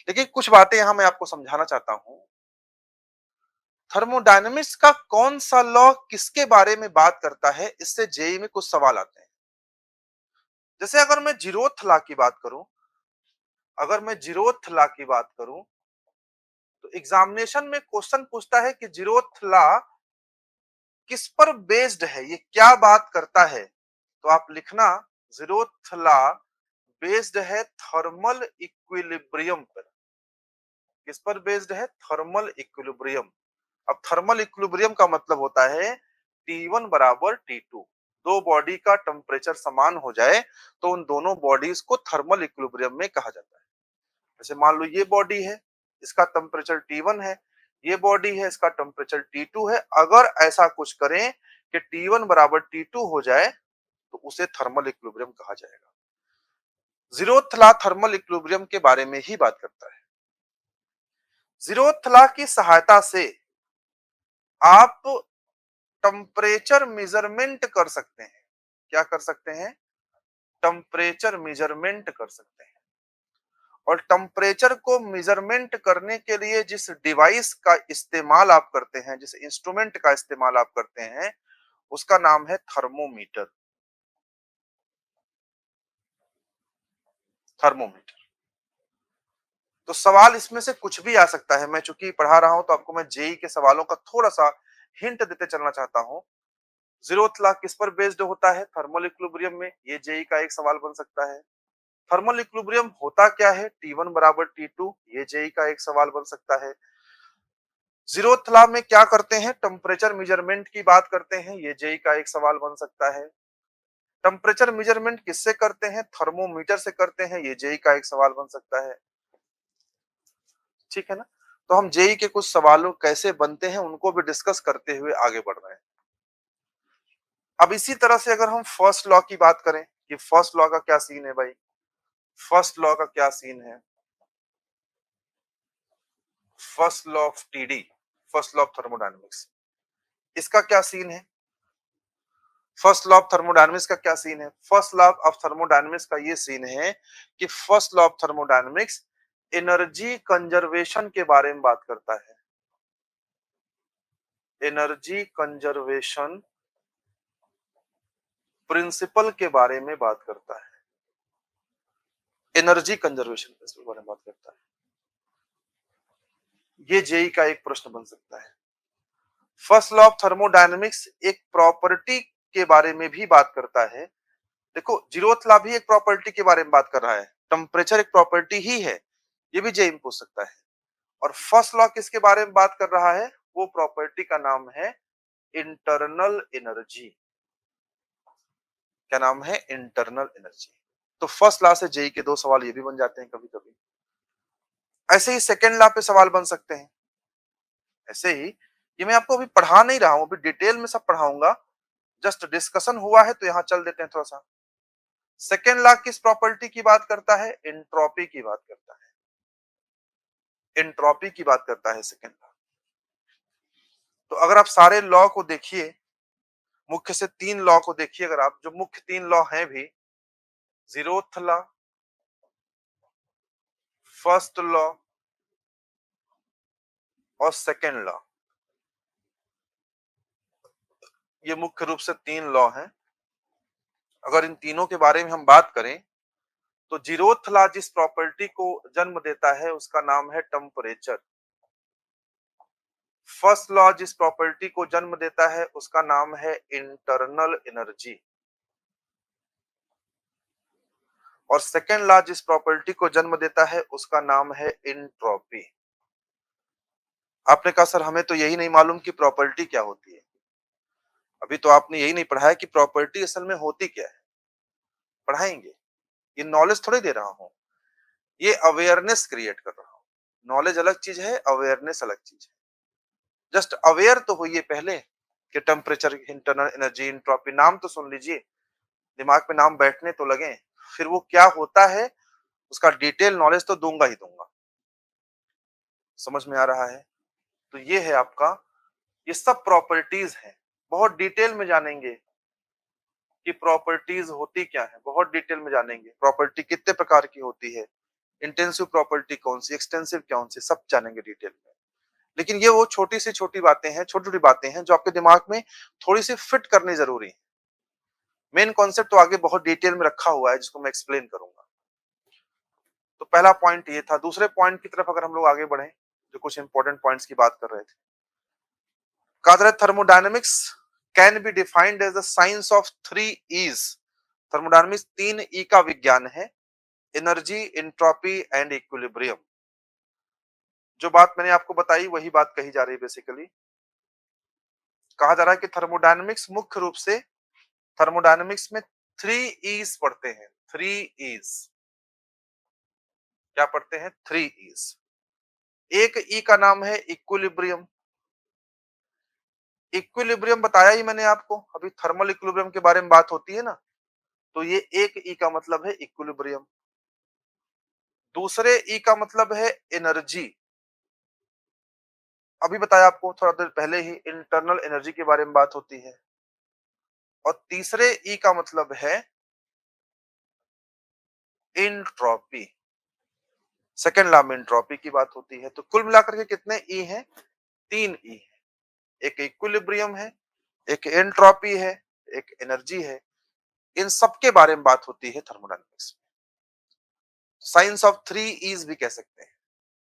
लेकिन कुछ बातें यहां मैं आपको समझाना चाहता हूं। थर्मोडायनेमिक्स का कौन सा लॉ किसके बारे में बात करता है, इससे जेई में कुछ सवाल आते हैं। जैसे अगर मैं जीरोथ लॉ की बात करूं, अगर मैं जीरोथ लॉ की बात करूं, तो एग्जामिनेशन में क्वेश्चन पूछता है कि जीरोथ लॉ किस पर बेस्ड है, ये क्या बात करता है। तो आप लिखना, जीरोथ लॉ बेस्ड है थर्मल इक्विलिब्रियम पर। किस पर बेस्ड है? Thermal equilibrium. अब थर्मल इक्विलिब्रियम का मतलब होता है T1 बराबर T2। दो बॉडी का टेम्परेचर समान हो जाए तो उन दोनों बॉडीज को थर्मल इक्विलिब्रियम में कहा जाता है। जैसे मान लो ये बॉडी है, इसका टेम्परेचर T1 है, ये बॉडी है, इसका टेम्परेचर T2 है। अगर ऐसा कुछ करें कि T1 बराबर T2 हो जाए तो उसे थर्मल इक्विलिब्रियम कहा जाएगा। जीरोथ लॉ थर्मल इक्विलिब्रियम के बारे में ही बात करता है। जीरोथ लॉ की सहायता से आप टेम्परेचर मेजरमेंट कर सकते हैं। क्या कर सकते हैं? टेम्परेचर मेजरमेंट कर सकते हैं। और टेम्परेचर को मेजरमेंट करने के लिए जिस डिवाइस का इस्तेमाल आप करते हैं, जिस इंस्ट्रूमेंट का इस्तेमाल आप करते हैं, उसका नाम है थर्मोमीटर। थर्मोमीटर। तो सवाल इसमें से कुछ भी आ सकता है। मैं चूंकि पढ़ा रहा हूं तो आपको मैं जेई के सवालों का थोड़ा सा हिंट देते चलना चाहता हूं। जीरोथ लॉ किस पर बेस्ड होता है? थर्मल इक्विलिब्रियम में। ये जेई का एक सवाल बन सकता है। थर्मल इक्विलिब्रियम होता क्या है? T1 बराबर T2। ये जेई का एक सवाल बन सकता है। जीरोथ लॉ में क्या करते हैं? टेम्परेचर मेजरमेंट की बात करते हैं। ये जेई का एक सवाल बन सकता है। टेम्परेचर मेजरमेंट किससे करते हैं? थर्मोमीटर से करते हैं। ये जेई का एक सवाल बन सकता है। ठीक है ना? तो हम जेई के कुछ सवालों कैसे बनते हैं उनको भी डिस्कस करते हुए आगे बढ़ रहे हैं। अब इसी तरह से अगर हम फर्स्ट लॉ की बात करें कि फर्स्ट लॉ का क्या सीन है भाई, फर्स्ट लॉ का क्या सीन है? First law of TD, first law of thermodynamics, इसका क्या सीन है? फर्स्ट लॉ ऑफ थर्मोडायनेमिक्स का क्या सीन है? फर्स्ट लॉ ऑफ थर्मोडायनेमिक्स का ये सीन है कि first law of thermodynamics energy conservation के बारे में बात करता है। एनर्जी कंजर्वेशन प्रिंसिपल के बारे में बात करता है। एनर्जी कंजर्वेशन प्रिंसिपल के बारे में बात करता है। ये जेई का एक प्रश्न बन सकता है। फर्स्ट लॉ ऑफ थर्मोडायनेमिक्स एक प्रॉपर्टी के बारे में भी बात करता है। देखो, जीरोथ लॉ भी एक प्रॉपर्टी के बारे में बात कर रहा है। टेम्परेचर एक प्रॉपर्टी ही है। ये भी जेई में पूछ सकता है। और फर्स्ट लॉ किसके बारे में बात कर रहा है? वो प्रॉपर्टी का नाम है इंटरनल एनर्जी। क्या नाम है? Internal energy. तो फर्स्ट लॉ से जेई के दो सवाल ये भी बन जाते हैं कभी कभी। ऐसे ही सेकेंड लॉ पे सवाल बन सकते हैं। ऐसे ही ये मैं आपको अभी पढ़ा नहीं रहा हूं, अभी डिटेल में सब पढ़ाऊंगा। जस्ट डिस्कशन हुआ है तो यहां चल देते हैं थोड़ा सा। सेकेंड लॉ किस प्रॉपर्टी की बात करता है? एंट्रोपी की बात करता है। एंट्रोपी की बात करता है सेकेंड लॉ। तो अगर आप सारे लॉ को देखिए, मुख्य से तीन लॉ को देखिए, अगर आप, जो मुख्य तीन लॉ हैं भी, जीरोथ लॉ, फर्स्ट लॉ और सेकेंड लॉ, ये मुख्य रूप से तीन लॉ हैं। अगर इन तीनों के बारे में हम बात करें तो जीरोथ लॉ जिस प्रॉपर्टी को जन्म देता है उसका नाम है टेम्परेचर। फर्स्ट लॉ जिस प्रॉपर्टी को जन्म देता है उसका नाम है इंटरनल एनर्जी। और सेकेंड लॉ जिस प्रॉपर्टी को जन्म देता है उसका नाम है एंट्रोपी। आपने कहा सर हमें तो यही नहीं मालूम कि प्रॉपर्टी क्या होती है। अभी तो आपने यही नहीं पढ़ा है कि प्रॉपर्टी असल में होती क्या है। पढ़ाएंगे। ये नॉलेज थोड़ी दे रहा हूं, ये अवेयरनेस क्रिएट कर रहा हूं। नॉलेज अलग चीज है, अवेयरनेस अलग चीज है। जस्ट अवेयर तो होइए पहले कि टेम्परेचर, इंटरनल एनर्जी, एंट्रोपी, नाम तो सुन लीजिए, दिमाग में नाम बैठने तो लगे। फिर वो क्या होता है उसका डिटेल नॉलेज तो दूंगा ही दूंगा। समझ में आ रहा है? तो ये है आपका, ये सब प्रॉपर्टीज हैं। बहुत डिटेल में जानेंगे कि प्रॉपर्टीज होती क्या है, बहुत डिटेल में जानेंगे। प्रॉपर्टी कितने प्रकार की होती है, इंटेंसिव प्रॉपर्टी कौन सी, एक्सटेंसिव कौन सी, सब जानेंगे डिटेल में। लेकिन ये वो छोटी सी छोटी बातें हैं, छोटी छोटी बातें हैं जो आपके दिमाग में थोड़ी सी फिट करनी जरूरी है। मेन कॉन्सेप्ट तो आगे बहुत डिटेल में रखा हुआ है जिसको मैं एक्सप्लेन करूंगा। तो पहला पॉइंट ये था। दूसरे पॉइंट की तरफ अगर हम लोग आगे बढ़े, जो कुछ इंपॉर्टेंट पॉइंट्स की बात कर रहे थे, कहा था thermodynamics can be defined as the science of 3 E's। Thermodynamics 3 E का विज्ञान है, एनर्जी, एंट्रोपी एंड इक्विलिब्रियम। जो बात मैंने आपको बताई वही बात कही जा रही है। बेसिकली कहा जा रहा है कि थर्मोडायनेमिक्स मुख्य रूप से, थर्मोडायनेमिक्स में 3 E's पढ़ते हैं। 3 E's क्या पढ़ते हैं? 3 E's। एक ई का नाम है इक्विलिब्रियम। इक्विलिब्रियम बताया ही मैंने आपको, अभी थर्मल इक्विलिब्रियम के बारे में बात होती है ना, तो ये एक ई का मतलब है इक्विलिब्रियम। दूसरे ई का मतलब है एनर्जी। अभी बताया आपको थोड़ा देर पहले ही, इंटरनल एनर्जी के बारे में बात होती है। और तीसरे ई का मतलब है इंट्रोपी। सेकेंड लॉ में इंट्रोपी की बात होती है। तो कुल मिलाकर के कितने ई हैं? 3 ई है। एक इक्विलिब्रियम है, एक एंट्रोपी है, एक एनर्जी है। इन सब के बारे में बात होती है थर्मोडायनेमिक्स में। साइंस ऑफ 3 E's भी कह सकते हैं।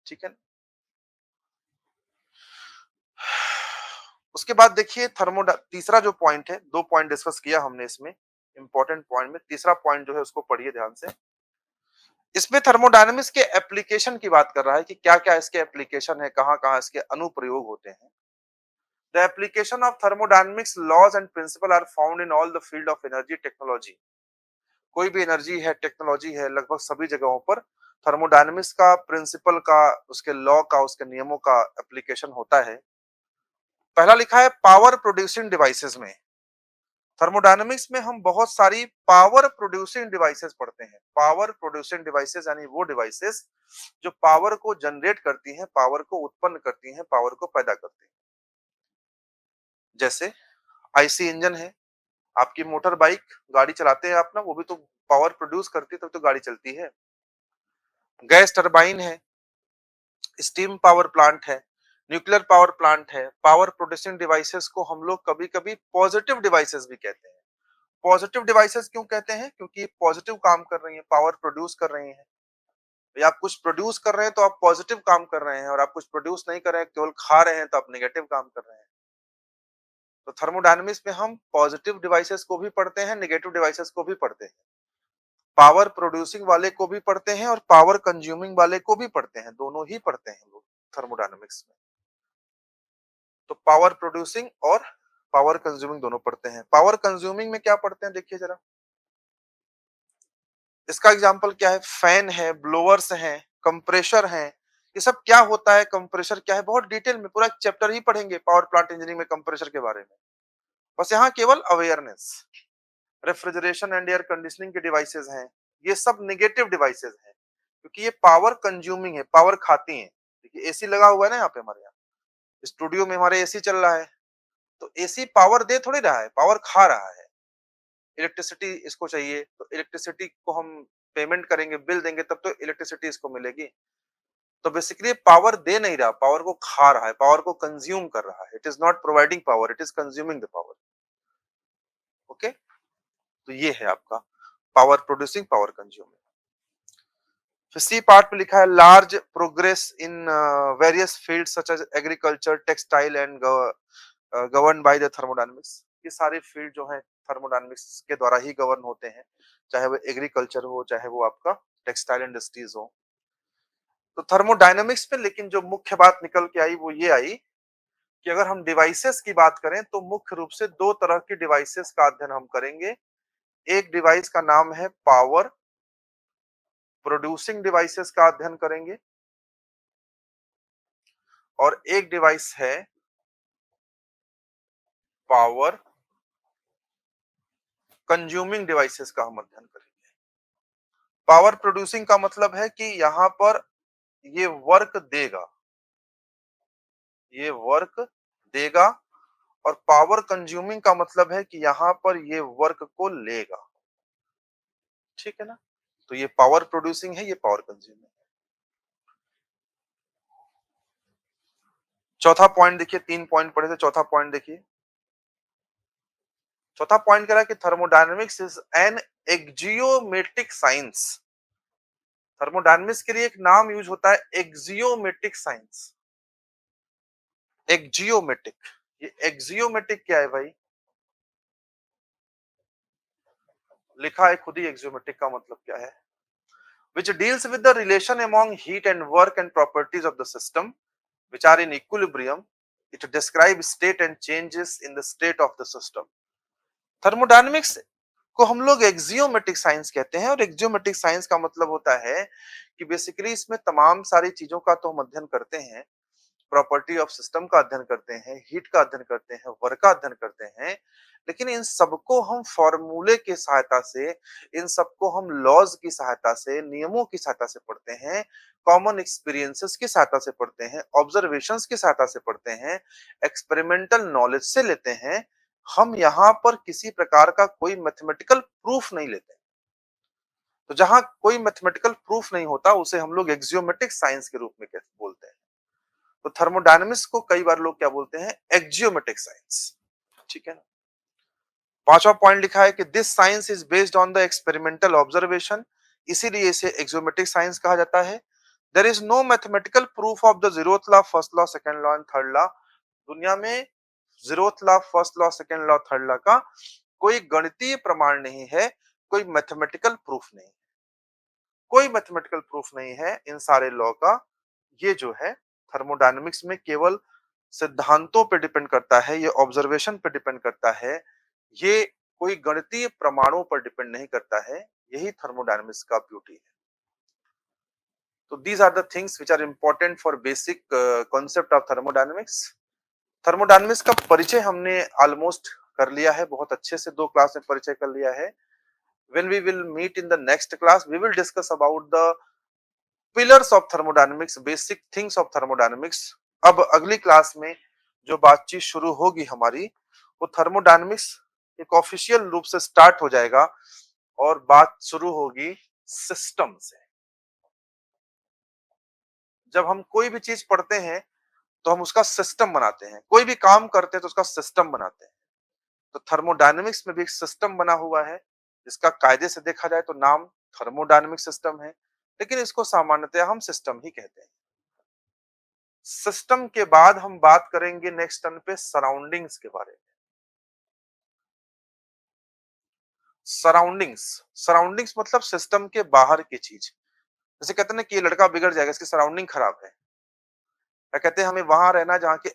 ठीक है ना? उसके बाद देखिए तीसरा जो पॉइंट है, 2 पॉइंट डिस्कस किया हमने इसमें इंपॉर्टेंट पॉइंट में। तीसरा पॉइंट जो है उसको पढ़िए ध्यान से। इसमें थर्मोडायनेमिक्स के एप्लीकेशन की बात कर रहा है कि क्या क्या इसके एप्लीकेशन है, कहां कहां इसके अनुप्रयोग होते हैं। The application of thermodynamics laws and principle are found in all the field of energy technology. कोई भी एनर्जी है, टेक्नोलॉजी है, लगभग सभी जगहों पर थर्मोडायनेमिक्स का प्रिंसिपल का, उसके लॉ का, उसके नियमों का एप्लीकेशन होता है। पहला लिखा है पावर प्रोड्यूसिंग डिवाइसेस में। थर्मोडायनेमिक्स में हम बहुत सारी पावर प्रोड्यूसिंग डिवाइसेस पढ़ते हैं। पावर प्रोड्यूसिंग डिवाइसेस यानी वो डिवाइसेस जो पावर को जनरेट करती हैं, पावर को उत्पन्न करती हैं, पावर को पैदा करती हैं। जैसे आईसी इंजन है, आपकी मोटर बाइक, गाड़ी चलाते हैं आप ना, वो भी तो पावर प्रोड्यूस करती है तब तो गाड़ी चलती है। गैस टरबाइन है, स्टीम पावर प्लांट है, न्यूक्लियर पावर प्लांट है। पावर प्रोड्यूसिंग डिवाइसेस को हम लोग कभी कभी पॉजिटिव डिवाइसेस भी कहते हैं। पॉजिटिव डिवाइसेस क्यों कहते हैं? क्योंकि पॉजिटिव काम कर रही हैं, पावर प्रोड्यूस कर रही हैं। या आप कुछ प्रोड्यूस कर रहे हैं तो आप पॉजिटिव काम कर रहे हैं, और आप कुछ प्रोड्यूस नहीं कर रहे हैं, केवल खा रहे हैं, तो आप नेगेटिव काम कर रहे हैं। तो थर्मोडायनेमिक्स में हम पॉजिटिव डिवाइसेस को भी पढ़ते हैं, नेगेटिव डिवाइसेस को भी पढ़ते हैं। पावर प्रोड्यूसिंग वाले को भी पढ़ते हैं और पावर कंज्यूमिंग वाले को भी पढ़ते हैं। दोनों ही पढ़ते हैं लोग थर्मोडायनेमिक्स में। तो पावर प्रोड्यूसिंग और पावर कंज्यूमिंग दोनों पढ़ते हैं। पावर कंज्यूमिंग में क्या पढ़ते हैं देखिए जरा। इसका एग्जांपल क्या है? फैन है, ब्लोअर्स हैं, कंप्रेशर हैं। ये सब क्या होता है, कंप्रेशर क्या है, बहुत डिटेल में पूरा चैप्टर ही पढ़ेंगे पावर प्लांट इंजीनियरिंग में कंप्रेशर के बारे में। बस यहाँ केवल awareness. Refrigeration and air conditioning के डिवाइसेस हैं, ये सब नेगेटिव डिवाइसेस हैं क्योंकि ये पावर कंज्यूमिंग है, पावर खाती हैं। देखिए एसी लगा हुआ है ना यहाँ पे हमारे यहाँ स्टूडियो में, हमारे एसी चल रहा है, तो एसी पावर दे थोड़ी रहा है, पावर खा रहा है। इलेक्ट्रिसिटी इसको चाहिए, तो इलेक्ट्रिसिटी को हम पेमेंट करेंगे, बिल देंगे, तब तो इलेक्ट्रिसिटी इसको मिलेगी। तो बेसिकली पावर दे नहीं रहा, पावर को खा रहा है, पावर को कंज्यूम कर रहा है। It is not providing power, it is consuming the power. Okay, तो ये है आपका पावर प्रोड्यूसिंग, पावर कंज्यूमिंग। फिर सी पार्ट में लिखा है large progress in various field such as agriculture, textile and govern by the thermodynamics. ये सारे फील्ड जो है थर्मोडायनेमिक्स के द्वारा ही गवर्न होते हैं, चाहे वो एग्रीकल्चर हो, चाहे वो आपका टेक्सटाइल इंडस्ट्रीज हो। तो थर्मोडायनेमिक्स में लेकिन जो मुख्य बात निकल के आई वो ये आई कि अगर हम डिवाइसेस की बात करें तो मुख्य रूप से 2 तरह की डिवाइसेस का अध्ययन हम करेंगे। एक डिवाइस का नाम है पावर प्रोड्यूसिंग डिवाइसेस का अध्ययन करेंगे, और एक डिवाइस है पावर कंज्यूमिंग डिवाइसेस का हम अध्ययन करेंगे। पावर प्रोड्यूसिंग का मतलब है कि यहां पर ये वर्क देगा, ये वर्क देगा, और पावर कंज्यूमिंग का मतलब है कि यहां पर ये वर्क को लेगा। ठीक है ना? तो ये पावर प्रोड्यूसिंग है, ये पावर कंज्यूमिंग है। चौथा पॉइंट देखिए, 3 पॉइंट पढ़े थे, चौथा पॉइंट देखिए। चौथा पॉइंट कह रहा है कि thermodynamics is an axiomatic science. Thermodynamics के लिए एक नाम यूज होता है, एक्जियोमेट्रिक साइंस। एक्जियोमेट्रिक, ये एक्जियोमेट्रिक क्या है भाई? लिखा है खुद ही, एक्जियोमेट्रिक का मतलब क्या है? which deals with the relation among heat and work and properties of the system which are in equilibrium. It describes state and changes in the state of the system. Thermodynamics को हम लोग एक्जियोमेट्रिक साइंस कहते हैं, और एक्जियोमेट्रिक science का मतलब होता है कि बेसिकली इसमें तमाम सारी चीजों का तो हम अध्ययन करते हैं, प्रॉपर्टी ऑफ सिस्टम का अध्ययन करते हैं, हीट का अध्ययन करते हैं, वर्क का अध्ययन करते हैं, लेकिन इन सबको हम फॉर्मूले की सहायता से, इन सबको हम लॉज की सहायता से, नियमों की सहायता से पढ़ते हैं, कॉमन एक्सपीरियंसेस की सहायता से पढ़ते हैं, ऑब्जर्वेशंस की सहायता से पढ़ते हैं, एक्सपेरिमेंटल नॉलेज से लेते हैं। हम यहाँ पर किसी प्रकार का कोई मैथमेटिकल प्रूफ नहीं लेते। तो जहां कोई मैथमेटिकल प्रूफ नहीं होता उसे हम लोग एक्जियोमेट्रिक साइंस के रूप में बोलते हैं। तो थर्मोडायनेमिक्स को कई बार लोग क्या बोलते हैं? Axiomatic science. ठीक है ना? पांचवा पॉइंट लिखा है कि this science is based on the experimental observation, इसीलिए इसे एक्जियोमेट्रिक साइंस कहा जाता है। There is no mathematical proof of the zeroth law, first law, second law and third law. दुनिया में zeroth law, first law, second law, third law का कोई गणितीय प्रमाण नहीं है, कोई मैथमेटिकल प्रूफ नहीं, कोई मैथमेटिकल प्रूफ नहीं है इन सारे लॉ का। ये जो है थर्मोडायनेमिक्स में केवल सिद्धांतों पे डिपेंड करता है, ये ऑब्जर्वेशन पे डिपेंड करता है, ये कोई गणितीय प्रमाणों पर डिपेंड नहीं करता है। यही थर्मोडायनेमिक्स का ब्यूटी है। तो these are the things which are important for basic concept of thermodynamics. Thermodynamics का परिचय हमने ऑलमोस्ट कर लिया है, बहुत अच्छे से 2 क्लास में परिचय कर लिया है। When we will meet in the next class, we will discuss about the pillars of thermodynamics, basic things of thermodynamics। अब अगली क्लास में जो बातचीत शुरू होगी हमारी, वो थर्मोडायनेमिक्स एक ऑफिशियल रूप से स्टार्ट हो जाएगा, और बात शुरू होगी सिस्टम से। जब हम कोई भी चीज पढ़ते हैं तो हम उसका सिस्टम बनाते हैं, कोई भी काम करते हैं तो उसका सिस्टम बनाते हैं। तो थर्मोडायनेमिक्स में भी एक सिस्टम बना हुआ है, जिसका कायदे से देखा जाए तो नाम थर्मोडायनेमिक सिस्टम है, लेकिन इसको सामान्यतः हम सिस्टम ही कहते हैं। सिस्टम के बाद हम बात करेंगे नेक्स्ट टर्न पे सराउंडिंग्स के बारे में। सराउंडिंग्स, सराउंडिंग्स मतलब सिस्टम के बाहर की चीज। जैसे कहते हैं ना कि ये लड़का बिगड़ जाएगा, इसकी सराउंडिंग खराब है, क्या कहते हैं? हमें वहां रहना जहाँ की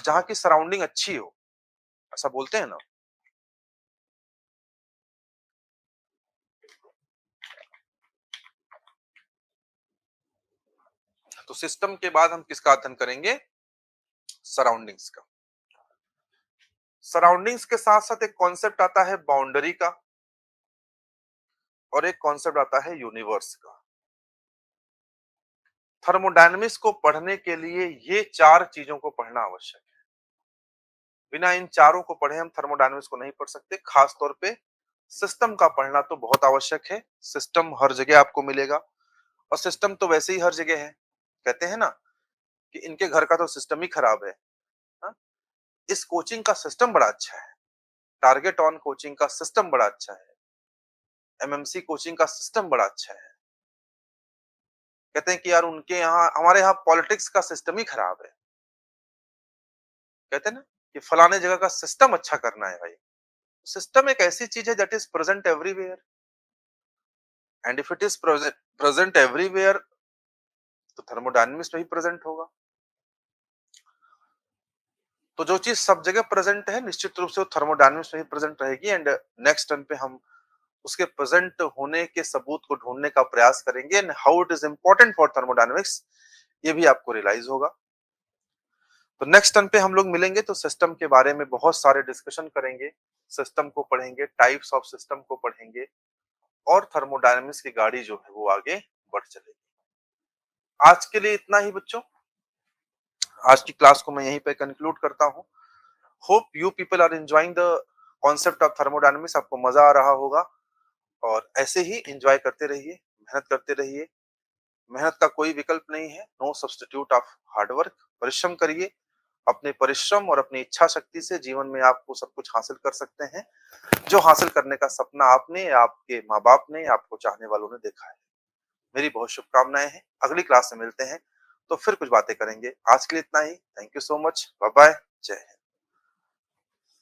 जहाँ की सराउंडिंग अच्छी हो, ऐसा बोलते हैं ना। तो सिस्टम के बाद हम किसका अध्ययन करेंगे? सराउंडिंग्स का। सराउंडिंग्स के साथ साथ एक कॉन्सेप्ट आता है बाउंड्री का, और एक कॉन्सेप्ट आता है यूनिवर्स का। थर्मोडायनेमिक्स को पढ़ने के लिए ये 4 चीजों को पढ़ना आवश्यक है। बिना इन चारों को पढ़े हम थर्मोडायनेमिक्स को नहीं पढ़ सकते। खास तौर पे सिस्टम का पढ़ना तो बहुत आवश्यक है। सिस्टम हर जगह आपको मिलेगा, और सिस्टम तो वैसे ही हर जगह है। कहते हैं ना कि इनके घर का तो सिस्टम ही खराब है। हाँ? इस कोचिंग का सिस्टम बड़ा अच्छा है, टारगेट ऑन कोचिंग का सिस्टम बड़ा अच्छा है, एमएमसी कोचिंग का सिस्टम बड़ा अच्छा है। कहते हैं कि यार उनके यहाँ, हमारे यहाँ पॉलिटिक्स का सिस्टम ही खराब है। कहते हैं ना कि फलाने जगह का सिस्टम अच्छा करना है भाई। सिस्टम एक ऐसी चीज है that is present everywhere, and if it is present everywhere तो थर्मोडायनेमिक्स में ही प्रेजेंट होगा। तो जो चीज सब जगह प्रेजेंट है, निश्चित रूप से वो थर्मोडायनेमिक्स में ही प्रेजेंट रहेगी। एंड नेक्स्ट टर्न पे हम उसके प्रेजेंट होने के सबूत को ढूंढने का प्रयास करेंगे, and how it is important for thermodynamics, ये भी आपको रियलाइज होगा। तो नेक्स्ट टर्न पे हम लोग मिलेंगे तो सिस्टम के बारे में बहुत सारे डिस्कशन करेंगे, सिस्टम को पढ़ेंगे, टाइप्स ऑफ सिस्टम को पढ़ेंगे, और थर्मोडायनेमिक्स की गाड़ी जो है वो आगे बढ़ चलेगी। आज के लिए इतना ही बच्चों। आज की क्लास को मैं यहीं पे कंक्लूड करता हूँ। Hope you people are enjoying the concept of thermodynamics. आपको मजा आ रहा होगा, और ऐसे ही एंजॉय करते रहिए, मेहनत करते रहिए। मेहनत का कोई विकल्प नहीं है, no substitute of hard work. परिश्रम करिए, अपने परिश्रम और अपनी इच्छा शक्ति से जीवन में आप वो सब कुछ हासिल कर सकते हैं, जो हासिल करने का सपना आपने या आपके माँ-बाप ने या आपको चाहने वालों ने देखा है। मेरी बहुत शुभकामनाएँ हैं, अगली क्लास में मिलते हैं, तो फिर कुछ बातें करेंगे। आज के लिए इतना ही। Thank you so much. Bye bye. जय हिंद।